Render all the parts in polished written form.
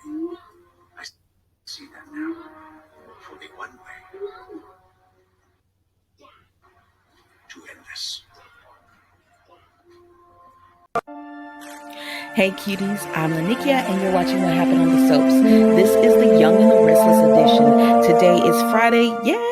I see that now. Only one way to end this. Hey cuties, I'm Lanikia and you're watching What Happened on the Soaps. This is the Young and the Restless edition. Today is Friday, yay!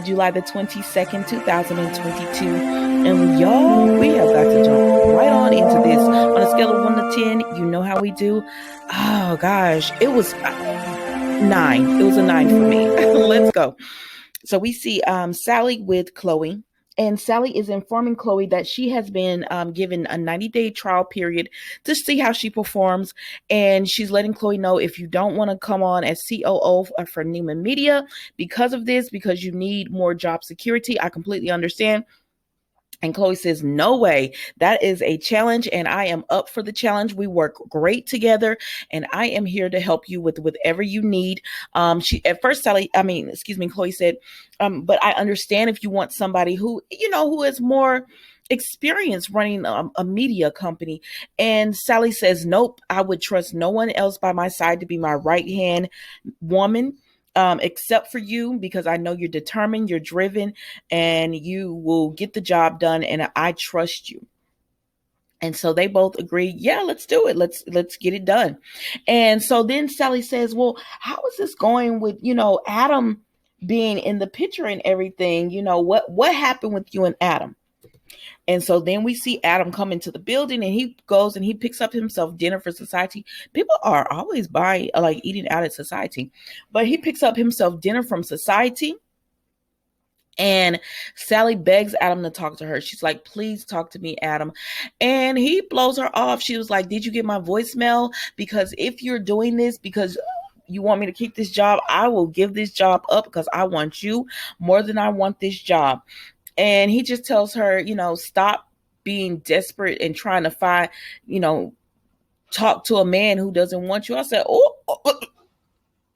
July the 22nd, 2022. And y'all, we have got to jump right on into this. On a scale of 1 to 10, you know how we do. Oh gosh, it was 9. It was a 9 for me. Let's go. So we see Sally with Chloe. And Sally is informing Chloe that she has been given a 90-day trial period to see how she performs. And she's letting Chloe know, if you don't want to come on as COO for Newman Media because of this, because you need more job security, I completely understand. And Chloe says, no way. That is a challenge, and I am up for the challenge. We work great together, and I am here to help you with whatever you need. She at first, Chloe said, but I understand if you want somebody who is more experience running a media company. And Sally says, nope, I would trust no one else by my side to be my right hand woman. Except for you, because I know you're determined, you're driven, and you will get the job done, and I trust you. And so they both agree, yeah, let's do it. Let's get it done. And so then Sally says, well, how is this going with, Adam being in the picture and everything? What happened with you and Adam? And so then we see Adam come into the building, and he goes and he picks up himself dinner for society. People are always buying, like eating out at society, but he picks up himself dinner from society. And Sally begs Adam to talk to her. She's like, please talk to me, Adam. And he blows her off. She was like, did you get my voicemail? Because if you're doing this because you want me to keep this job, I will give this job up because I want you more than I want this job. And he just tells her, stop being desperate and trying to find, talk to a man who doesn't want you. I said,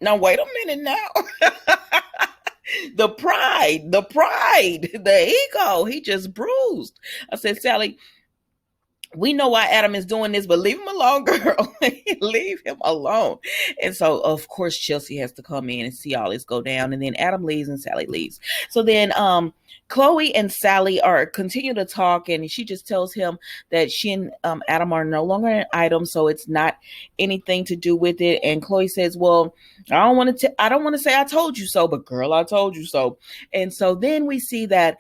now wait a minute now. the pride, the ego, he just bruised. I said, Sally, we know why Adam is doing this, but leave him alone, girl. Leave him alone. And so, of course, Chelsea has to come in and see all this go down. And then Adam leaves and Sally leaves. So then Chloe and Sally continue to talk, and she just tells him that she and Adam are no longer an item, so it's not anything to do with it. And Chloe says, well, I don't want to say I told you so, but girl, I told you so. And so then we see that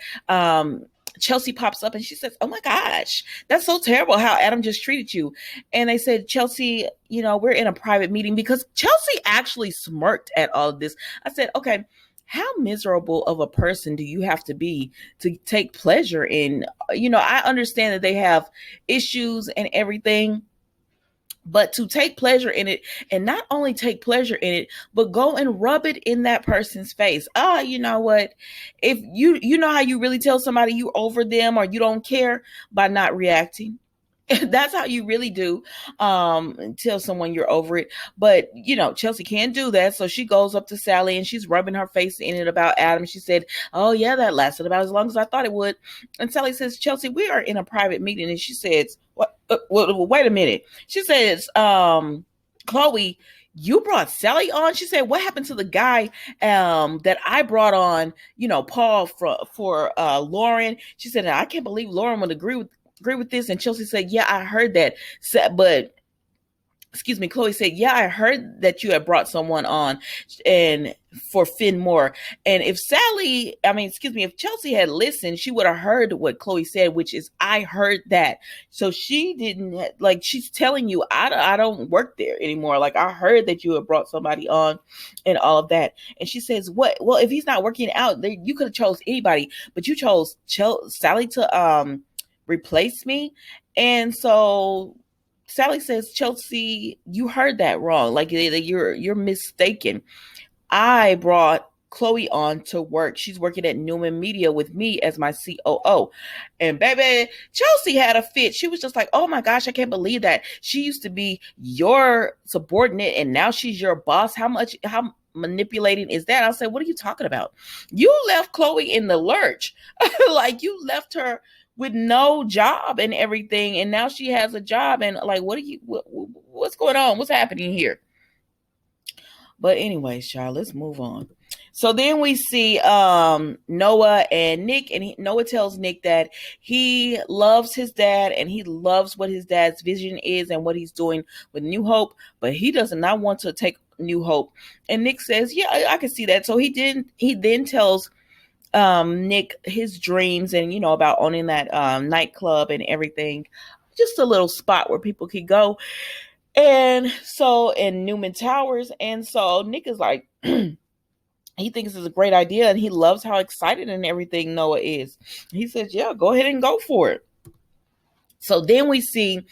Chelsea pops up and she says, oh my gosh, that's so terrible how Adam just treated you. And they said, Chelsea, we're in a private meeting, because Chelsea actually smirked at all of this. I said, okay, how miserable of a person do you have to be to take pleasure in? I understand that they have issues and everything, but to take pleasure in it, and not only take pleasure in it, but go and rub it in that person's face. You know what? If you know how you really tell somebody you over them or you don't care? By not reacting. That's how you really do tell someone you're over it. But Chelsea can't do that, so she goes up to Sally and she's rubbing her face in it about Adam. She said, oh yeah, that lasted about as long as I thought it would. And Sally says, Chelsea, we are in a private meeting. And she says, what? Wait a minute. She says, Chloe, you brought Sally on? She said, what happened to the guy that I brought on, Paul for Lauren? She said, I can't believe Lauren would agree with this. And Chelsea said, yeah, I heard that. But Chloe said, yeah, I heard that you had brought someone on and for Finn Moore. And if Chelsea had listened, she would have heard what Chloe said, which is, I heard that. So she didn't, she's telling you, I don't work there anymore. Like, I heard that you had brought somebody on and all of that. And she says, what? Well, if he's not working out, you could have chose anybody, but you chose Sally to replace me. And so Sally says, Chelsea, you heard that wrong. Like, you're mistaken. I brought Chloe on to work. She's working at Newman Media with me as my COO. And baby, Chelsea had a fit. She was just like, oh my gosh, I can't believe that. She used to be your subordinate and now she's your boss. How manipulating is that? I said, what are you talking about? You left Chloe in the lurch. Like, you left her with no job and everything, and now she has a job, and like, what's going on? What's happening here? But anyways, child, let's move on. So then we see Noah and Nick, and Noah tells Nick that he loves his dad and he loves what his dad's vision is and what he's doing with New Hope, but he does not want to take New Hope. And Nick says, "Yeah, I can see that." So he didn't. He then tells Nick his dreams and about owning that nightclub and everything, just a little spot where people could go. And so in Newman Towers, and so Nick is like. He thinks it's a great idea and he loves how excited and everything Noah is. He says, yeah, go ahead and go for it. So then we see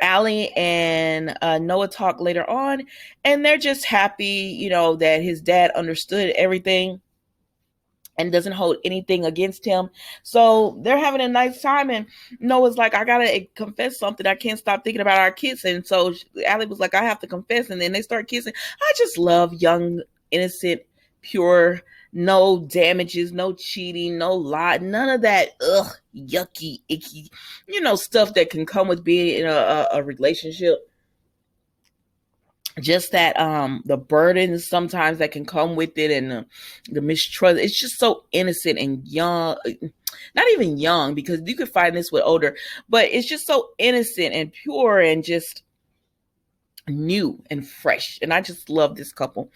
Allie and Noah talk later on, and they're just happy, that his dad understood everything and doesn't hold anything against him. So they're having a nice time. And Noah's like, I gotta confess something. I can't stop thinking about our kids. And so Allie was like, I have to confess. And then they start kissing. I just love young, innocent, pure, no damages, no cheating, no lie, none of that yucky, icky, stuff that can come with being in a relationship. Just that the burdens sometimes that can come with it, and the mistrust. It's just so innocent and young, not even young, because you could find this with older, but it's just so innocent and pure and just new and fresh. And I just love this couple.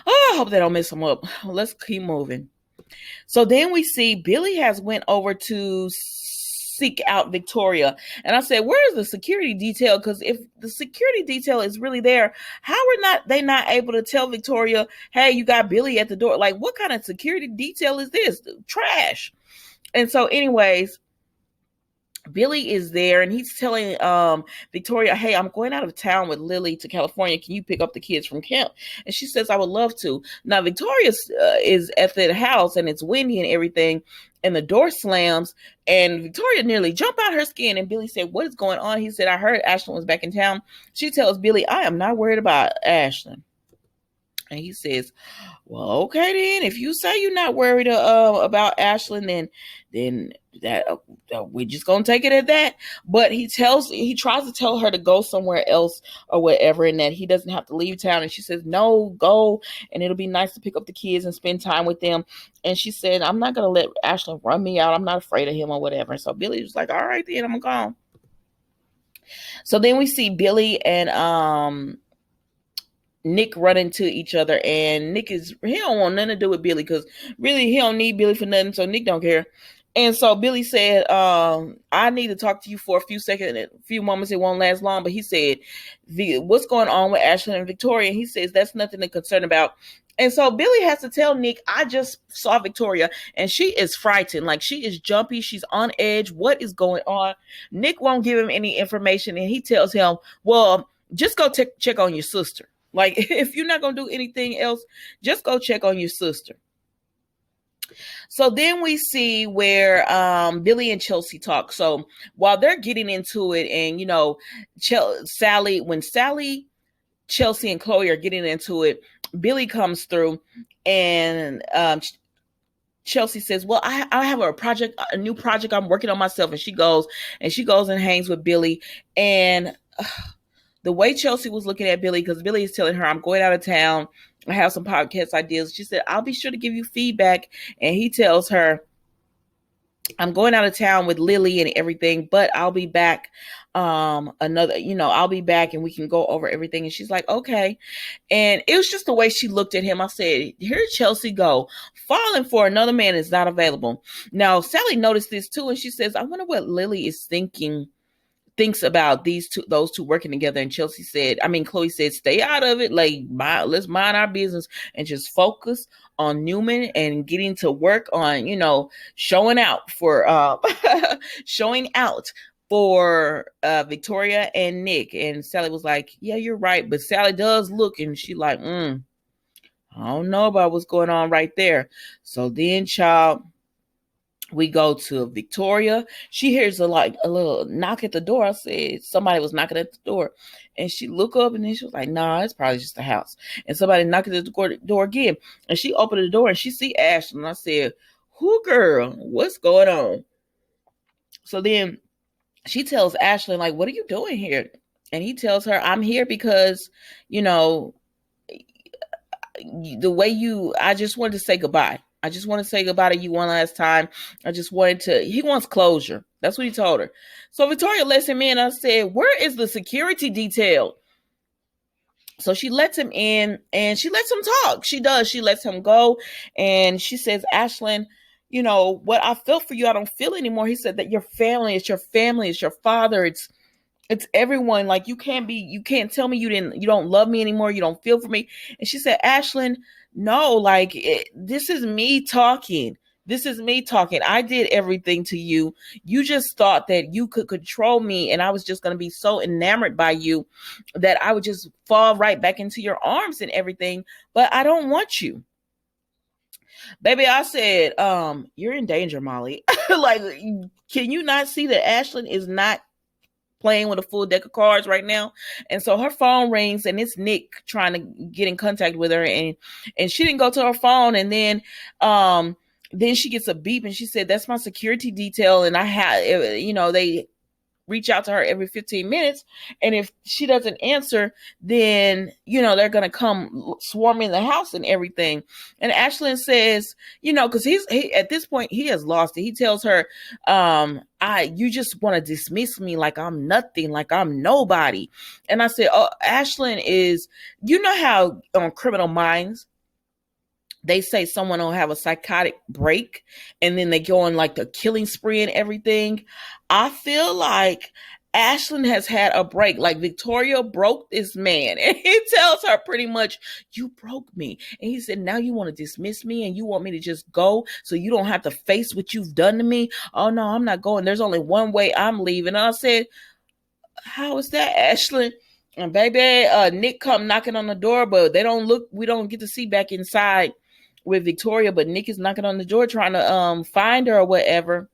Oh, I hope they don't mess them up. Let's keep moving. So then we see Billy has went over to seek out Victoria. And I said, where is the security detail? Because if the security detail is really there, how are they not able to tell Victoria, hey, you got Billy at the door? Like, what kind of security detail is this? Trash. And so anyways, Billy is there and he's telling Victoria, hey, I'm going out of town with Lily to California. Can you pick up the kids from camp? And she says, I would love to. Now, Victoria is at the house and it's windy and everything. And the door slams and Victoria nearly jumped out her skin. And Billy said, what is going on? He said, I heard Ashlyn was back in town. She tells Billy, I am not worried about Ashlyn. And he says, well, okay then. If you say you're not worried about Ashlyn, then that we're just gonna take it at that. But he tries to tell her to go somewhere else or whatever, and that he doesn't have to leave town. And she says, no, go, and it'll be nice to pick up the kids and spend time with them. And she said, I'm not gonna let Ashlyn run me out. I'm not afraid of him or whatever. And so Billy was like, all right then, I'm gone. So then we see Billy and Nick run into each other, and he don't want nothing to do with Billy because really he don't need Billy for nothing, so Nick don't care. And so Billy said, I need to talk to you for a few seconds, a few moments. It won't last long. But he said, what's going on with Ashlyn and Victoria? And he says, that's nothing to concern about. And so Billy has to tell Nick, I just saw Victoria and she is frightened. Like, she is jumpy. She's on edge. What is going on? Nick won't give him any information. And he tells him, well, just go check on your sister. Like, if you're not going to do anything else, just go check on your sister. So then we see where Billy and Chelsea talk. So while they're getting into it, and when Sally, Chelsea, and Chloe are getting into it, Billy comes through, and Chelsea says, well, I have a new project I'm working on myself. And she goes and hangs with Billy. And the way Chelsea was looking at Billy, because Billy is telling her, I'm going out of town. I have some podcast ideas. She said, I'll be sure to give you feedback. And he tells her, I'm going out of town with Lily and everything, but I'll be back. I'll be back and we can go over everything. And she's like, okay. And it was just the way she looked at him. I said, here Chelsea go. Falling for another man is not available. Now, Sally noticed this too. And she says, I wonder what Lily is thinks about those two working together. And Chloe said, stay out of it. Like, let's mind our business and just focus on Newman and getting to work on, showing out for Victoria and Nick. And Sally was like, yeah, you're right. But Sally does look, and she like, I don't know about what's going on right there. So then, child, we go to Victoria. She hears a little knock at the door. I said somebody was knocking at the door, and she looked up, and then she was like, "Nah, it's probably just the house." And somebody knocked at the door again, and she opened the door and she see Ashlyn. And I said, "Who, girl? What's going on?" So then she tells Ashlyn, like, "What are you doing here?" And he tells her, "I'm here because, you know." the way you, I just wanted to say goodbye. I just want to say goodbye to you one last time. I just wanted to, he wants closure. That's what he told her. So Victoria lets him in. I said, where is the security detail? So she lets him in and she lets him talk. She does. She lets him go. And she says, Ashlyn, you know, what I felt for you, I don't feel anymore. He said that your family, it's your family, it's your father, it's everyone. Like you can't tell me you don't love me anymore. You don't feel for me. And she said, Ashlyn, no, like this is me talking. This is me talking. I did everything to you. You just thought that you could control me and I was just going to be so enamored by you that I would just fall right back into your arms and everything. But I don't want you. Baby, I said, you're in danger, Molly. Like, can you not see that Ashlyn is not playing with a full deck of cards right now? And so her phone rings and it's Nick trying to get in contact with her, and she didn't go to her phone. And then she gets a beep and she said, that's my security detail. And I had, they reach out to her every 15 minutes. And if she doesn't answer, then, they're going to come swarming the house and everything. And Ashlyn says, because he at this point, he has lost it. He tells her, you just want to dismiss me like I'm nothing, like I'm nobody. And I said, oh, Ashlyn is, how on Criminal Minds, they say someone will have a psychotic break and then they go on like the killing spree and everything. I feel like Ashlyn has had a break. Like Victoria broke this man and he tells her pretty much, you broke me. And he said, now you want to dismiss me and you want me to just go so you don't have to face what you've done to me. Oh no, I'm not going. There's only one way I'm leaving. And I said, how is that, Ashlyn? And baby, Nick come knocking on the door, but we don't get to see back inside with Victoria, but Nick is knocking on the door trying to find her or whatever.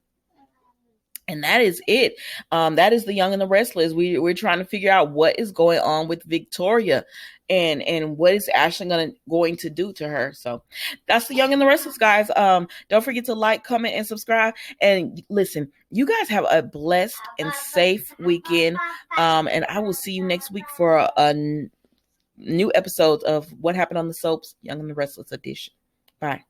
And that is it. That is The Young and the Restless. We're trying to figure out what is going on with Victoria and what is Ashley going to do to her. So that's The Young and the Restless, guys. Don't forget to like, comment, and subscribe. And listen, you guys have a blessed and safe weekend. And I will see you next week for a new episode of What Happened on the Soaps, Young and the Restless edition. Bye.